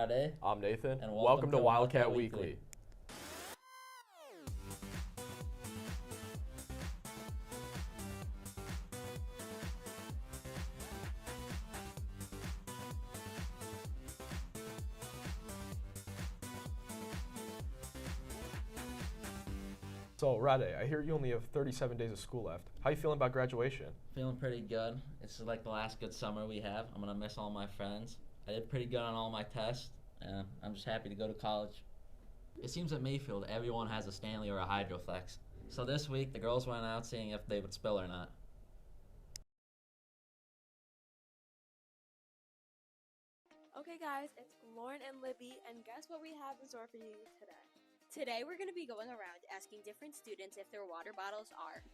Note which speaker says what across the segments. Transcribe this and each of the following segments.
Speaker 1: Friday.
Speaker 2: I'm Nathan.
Speaker 1: And
Speaker 2: welcome to Wildcat Weekly. So, Rade, I hear you only have 37 days of school left. How you feeling about graduation?
Speaker 1: Feeling pretty good. This is like the last good summer we have. I'm going to miss all my friends. I did pretty good on all my tests, and I'm just happy to go to college. It seems at Mayfield everyone has a Stanley or a Hydroflex. So this week, the girls went out seeing if they would spill or not.
Speaker 3: Okay guys, it's Lauren and Libby, and guess what we have in store for you today?
Speaker 4: Today we're going to be going around asking different students if their water bottles are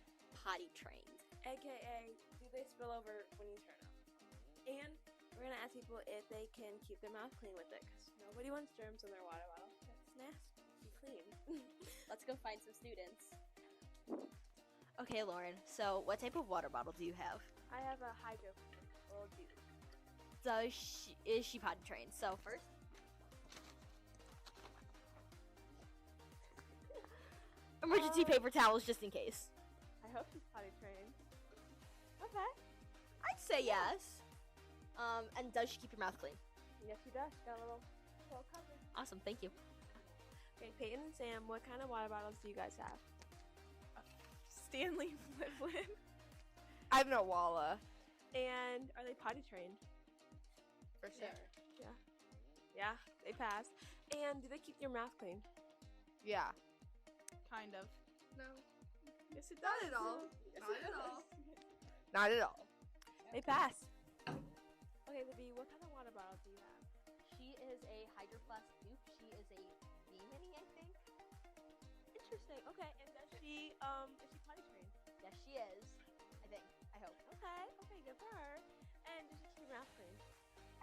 Speaker 4: potty trained.
Speaker 3: AKA, do they spill over when you turn up? And we're going to ask people if they can keep their mouth clean with it, because nobody wants germs in their water bottle. That's nasty. Be clean.
Speaker 4: Let's go find some students. Okay, Lauren, so what type of water bottle do you have?
Speaker 3: I have a hydro little dude.
Speaker 4: Is she potty trained? So first, emergency paper towels just in case.
Speaker 3: I hope she's potty trained. Okay.
Speaker 4: I'd say yes. And does she keep your mouth clean?
Speaker 3: Yes, she does. She got a little cover.
Speaker 4: Awesome, thank you.
Speaker 3: Okay, Peyton and Sam, what kind of water bottles do you guys have? Stanley Flip.
Speaker 5: I have no Walla.
Speaker 3: And are they potty trained?
Speaker 4: For sure.
Speaker 3: Yeah, they pass. And do they keep your mouth clean?
Speaker 5: Yeah. Kind of.
Speaker 3: No. Yes, it does.
Speaker 5: Not at all.
Speaker 3: Yes,
Speaker 5: Not
Speaker 3: it
Speaker 5: at
Speaker 3: does.
Speaker 5: all. Not at all.
Speaker 3: They pass. Okay, Libby, what kind of water bottle do you have?
Speaker 4: She is a Hydroflex dupe. She is a V-Mini, I think.
Speaker 3: Interesting. Okay, and is she potty trained?
Speaker 4: Yes, she is. I think. I hope.
Speaker 3: Okay, good for her. And does she keep your mouth clean?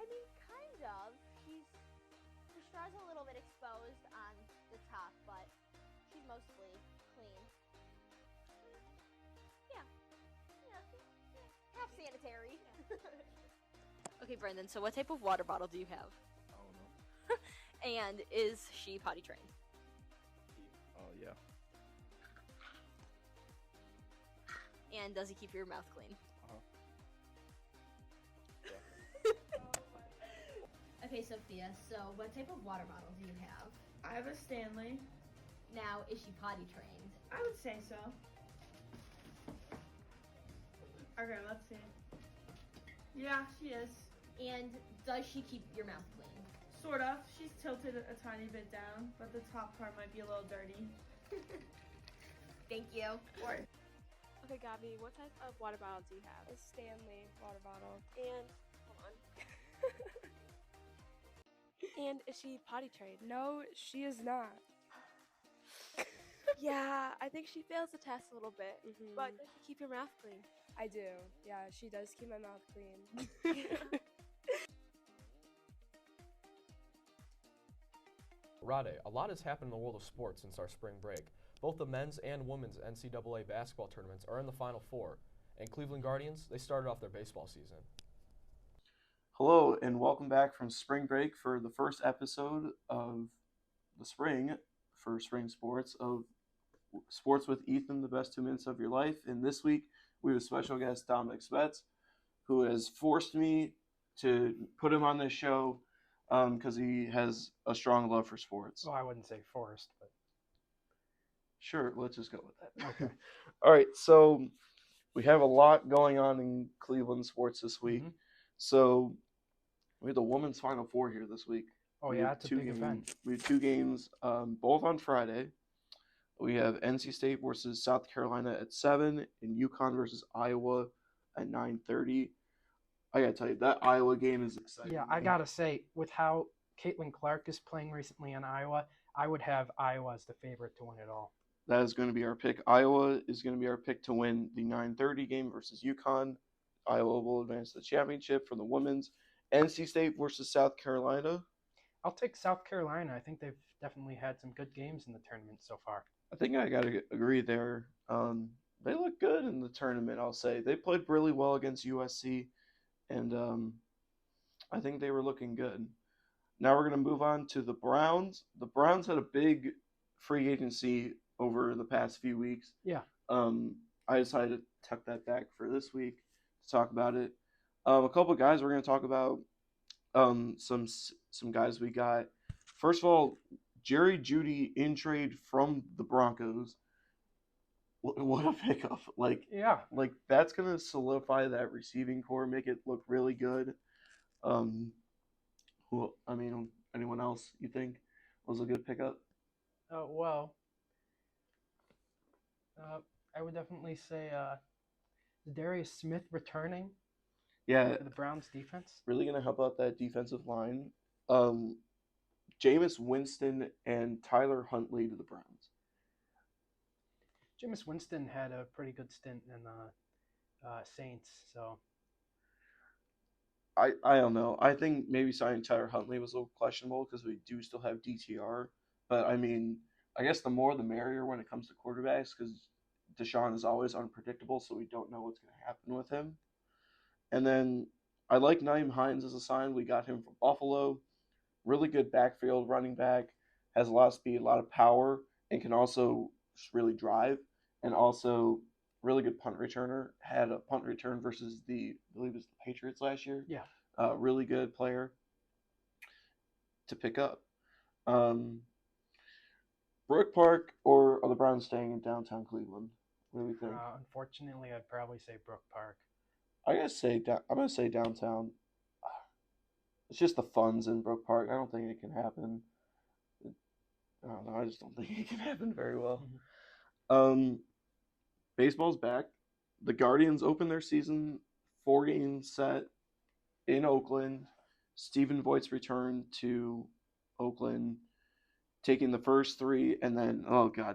Speaker 4: I mean, kind of. Her straw's a little bit exposed on the top, but she's mostly clean. Yeah. Half sanitary. Okay, Brendan, so what type of water bottle do you have?
Speaker 2: I don't know.
Speaker 4: And is she potty trained?
Speaker 2: Oh, yeah.
Speaker 4: And does he keep your mouth clean? Okay, Sophia, so what type of water bottle do you have?
Speaker 5: I have a Stanley.
Speaker 4: Now, is she potty trained?
Speaker 5: I would say so. Okay, let's see. Yeah, she is.
Speaker 4: And does she keep your mouth clean?
Speaker 5: Sort of. She's tilted a tiny bit down, but the top part might be a little dirty.
Speaker 4: Thank you.
Speaker 3: Okay, Gabby, what type of water bottle do you have?
Speaker 6: A Stanley water bottle.
Speaker 3: And hold on. And is she potty trained?
Speaker 6: No, she is not.
Speaker 3: Yeah, I think she fails the test a little bit.
Speaker 6: Mhm.
Speaker 3: But does she keep your mouth clean?
Speaker 6: I do. Yeah, she does keep my mouth clean.
Speaker 2: Rade, a lot has happened in the world of sports since our spring break. Both the men's and women's NCAA basketball tournaments are in the Final Four, and Cleveland Guardians, they started off their baseball season.
Speaker 7: Hello, and welcome back from spring break for the first episode of the spring for spring sports of Sports with Ethan, the best 2 minutes of your life. And this week, we have a special guest, Dominic Spetz, who has forced me to put him on this show because he has a strong love for sports.
Speaker 8: Well, I wouldn't say forced, but
Speaker 7: Sure, let's just go with that.
Speaker 8: okay.
Speaker 7: All right, so we have a lot going on in Cleveland sports this week.
Speaker 8: Mhm.
Speaker 7: So we had the women's Final Four here this week.
Speaker 8: Oh
Speaker 7: We
Speaker 8: yeah,
Speaker 7: have
Speaker 8: it's a
Speaker 7: two
Speaker 8: big
Speaker 7: games.
Speaker 8: event.
Speaker 7: We have 2 games, both on Friday. We have NC State versus South Carolina at 7 and UConn versus Iowa at 9:30. I gotta tell you, that Iowa game is exciting.
Speaker 8: Yeah, I gotta say, with how Caitlin Clark is playing recently in Iowa, I would have Iowa as the favorite to win it all.
Speaker 7: That is going to be our pick. Iowa is going to be our pick to win the 9:30 game versus UConn. Iowa will advance to the championship for the women's. NC State versus South Carolina.
Speaker 8: I'll take South Carolina. I think they've definitely had some good games in the tournament so far.
Speaker 7: I think I got to agree there. They look good in the tournament, I'll say. They played really well against USC, and I think they were looking good. now we're going to move on to the Browns. The Browns had a big free agency over the past few weeks.
Speaker 8: Yeah.
Speaker 7: I decided to tuck that back for this week to talk about it. A couple of guys we're going to talk about. Some guys we got. First of all, Jerry Jeudy in trade from the Broncos. What a pickup! Like that's gonna solidify that receiving core, make it look really good. Anyone else you think was a good pickup?
Speaker 8: I would definitely say Darius Smith returning.
Speaker 7: Yeah,
Speaker 8: For the Browns defense.
Speaker 7: Really gonna help out that defensive line. Jameis Winston and Tyler Huntley to the Browns.
Speaker 8: Jameis Winston had a pretty good stint in the Saints, so
Speaker 7: I don't know. I think maybe signing Tyler Huntley was a little questionable because we do still have DTR. But I mean, I guess the more the merrier when it comes to quarterbacks because Deshaun is always unpredictable, so we don't know what's going to happen with him. And then I like Nyheim Hines as a sign. We got him from Buffalo. Really good backfield running back. Has a lot of speed, a lot of power, and can also really drive. And also really good punt returner. Had a punt return versus I believe it was the Patriots last year.
Speaker 8: Yeah.
Speaker 7: Really good player to pick up. Brook Park or are the Browns staying in downtown Cleveland? What do we think?
Speaker 8: Unfortunately, I'd probably say Brook Park.
Speaker 7: I'm gonna say downtown. It's just the funds in Brook Park. I don't think it can happen. I don't know. I just don't think it can happen very well. Baseball's back. The Guardians open their season 4-game set in Oakland. Stephen Voigt's return to Oakland, taking the first 3, and then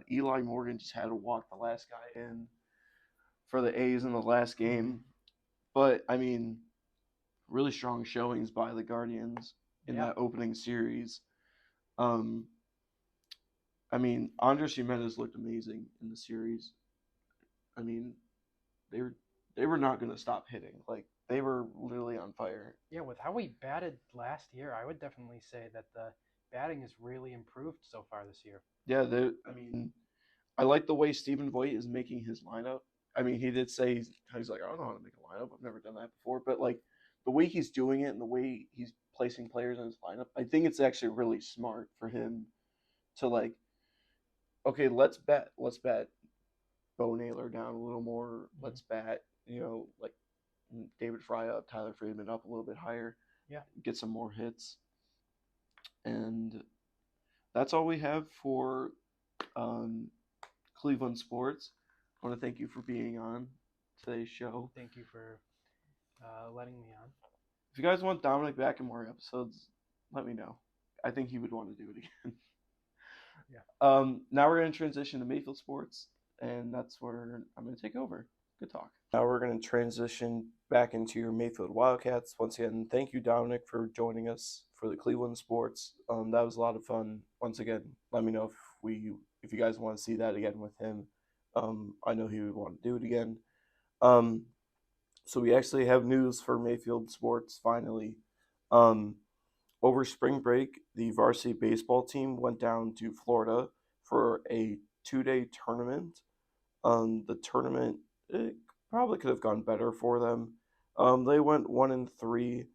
Speaker 7: Eli Morgan just had to walk the last guy in for the A's in the last game. But I mean, really strong showings by the Guardians in that opening series. Andres Jimenez looked amazing in the series. I mean, they were not going to stop hitting. Like, they were literally on fire.
Speaker 8: Yeah, with how we batted last year, I would definitely say that the batting has really improved so far this year.
Speaker 7: Yeah, I like the way Stephen Voigt is making his lineup. I mean, he did say he's like, I don't know how to make a lineup. I've never done that before. But, like, the way he's doing it and the way he's placing players in his lineup, I think it's actually really smart for him to, like, okay, let's bet Bo Naylor down a little more. Let's bat, like David Fry up, Tyler Friedman up a little bit higher.
Speaker 8: Yeah.
Speaker 7: Get some more hits. And that's all we have for Cleveland sports. I want to thank you for being on today's show.
Speaker 8: Thank you for letting me on.
Speaker 7: If you guys want Dominic back in more episodes, let me know. I think he would want to do it again.
Speaker 8: Yeah.
Speaker 7: Now we're going to transition to Mayfield sports, and that's where I'm going to take over. Good talk. Now we're going to transition back into your Mayfield Wildcats. Once again, thank you, Dominic, for joining us for the Cleveland sports. That was a lot of fun. Once again, let me know if you guys want to see that again with him. I know he would want to do it again. So we actually have news for Mayfield sports finally. Over spring break, the varsity baseball team went down to Florida for a 2-day tournament. The tournament, it probably could have gone better for them. They went 1-3.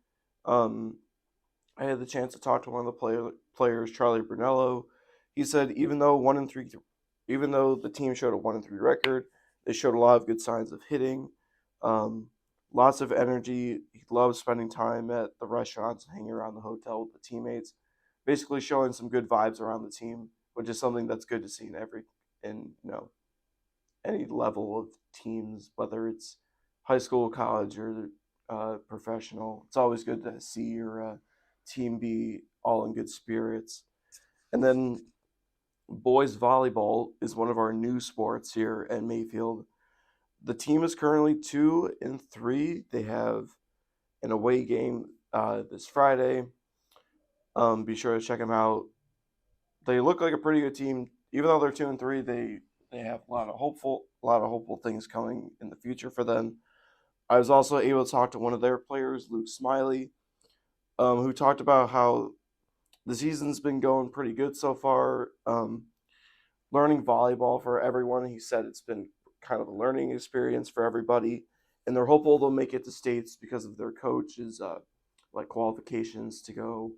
Speaker 7: I had the chance to talk to one of the players, Charlie Brunello. He said even though the team showed a 1-3 record, they showed a lot of good signs of hitting. Lots of energy. He loves spending time at the restaurants, hanging around the hotel with the teammates, basically showing some good vibes around the team, which is something that's good to see in any level of teams, whether it's high school, college, or professional. It's always good to see your team be all in good spirits. And then boys volleyball is one of our new sports here at Mayfield. The team is currently 2-3. They have an away game this Friday. Be sure to check them out. They look like a pretty good team. Even though they're 2-3, they have a lot of hopeful things coming in the future for them. I was also able to talk to one of their players, Luke Smiley, who talked about how the season's been going pretty good so far. Learning volleyball for everyone, he said it's been kind of a learning experience for everybody, and they're hopeful they'll make it to states because of their coach's like qualifications to go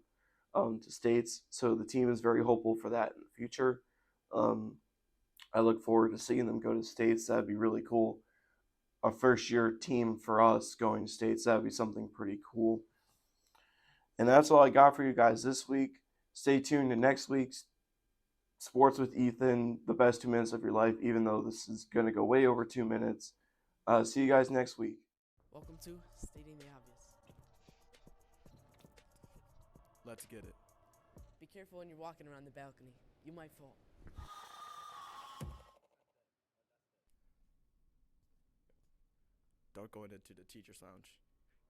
Speaker 7: to states. So the team is very hopeful for that in the future. I look forward to seeing them go to states. That'd be really cool. A first year team for us going to states, that'd be something pretty cool. And that's all I got for you guys this week. Stay tuned to next week's Sports with Ethan, the best 2 minutes of your life, even though this is going to go way over 2 minutes. See you guys next week.
Speaker 9: Welcome to Stating the Obvious.
Speaker 10: Let's get it.
Speaker 9: Be careful when you're walking around the balcony. You might fall.
Speaker 10: Don't go into the teacher's lounge.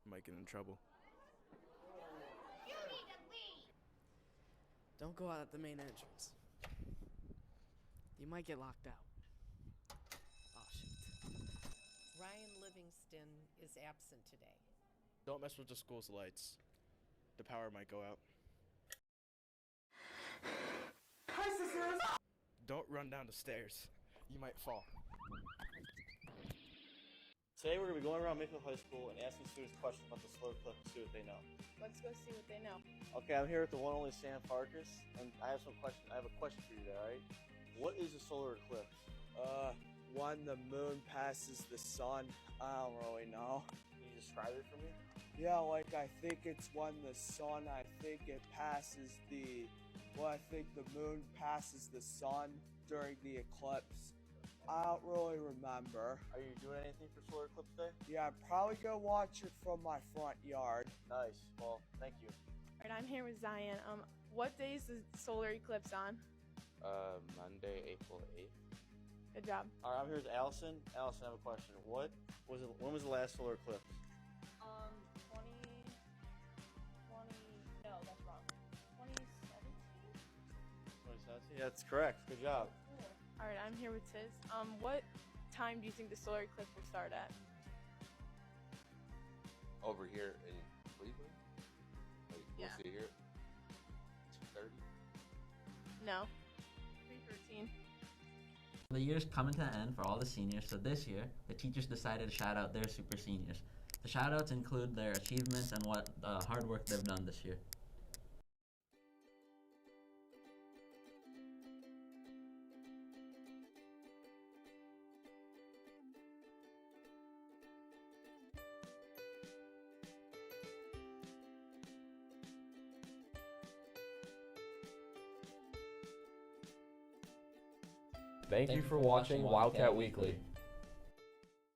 Speaker 10: You might get in trouble.
Speaker 4: You need to leave.
Speaker 9: Don't go out at the main entrance. You might get locked out. Oh, shoot.
Speaker 11: Ryan Livingston is absent today.
Speaker 10: Don't mess with the school's lights. The power might go out.
Speaker 12: Hi, sisters!
Speaker 10: Don't run down the stairs. You might fall.
Speaker 13: Today we're going to be going around Mayfield High School and asking students questions about the solar eclipse and see what they know.
Speaker 5: Let's go see what they know.
Speaker 13: Okay, I'm here with the one and only Sam Farkas, and I have a question for you there, alright? What is a solar eclipse?
Speaker 14: When the moon passes the sun. I don't really know.
Speaker 13: Can you describe it for me?
Speaker 14: Yeah, like I think it's when the sun, I think it passes the, I think the moon passes the sun during the eclipse. I don't really remember.
Speaker 13: Are you doing anything for solar eclipse day?
Speaker 14: Yeah, I'm probably gonna watch it from my front yard.
Speaker 13: Nice. Well, thank you.
Speaker 5: Alright, I'm here with Zion. What day is the solar eclipse on?
Speaker 15: Monday, April 8th.
Speaker 5: Good job.
Speaker 13: Alright, I'm here with Allison. Allison, I have a question. When was the last solar eclipse?
Speaker 5: 2020. No, that's wrong. 2017.
Speaker 13: 2017? Yeah, that's correct. Good job.
Speaker 5: Alright, I'm here with Tiz. What time do you think the solar eclipse will start at?
Speaker 15: Over here in Cleveland? Like,
Speaker 5: Yeah.
Speaker 15: we'll see here. 2:30?
Speaker 5: No. 3:13.
Speaker 1: The year's coming to an end for all the seniors, so this year, the teachers decided to shout out their super seniors. The shout outs include their achievements and what hard work they've done this year.
Speaker 2: Thank you for watching Wildcat Weekly.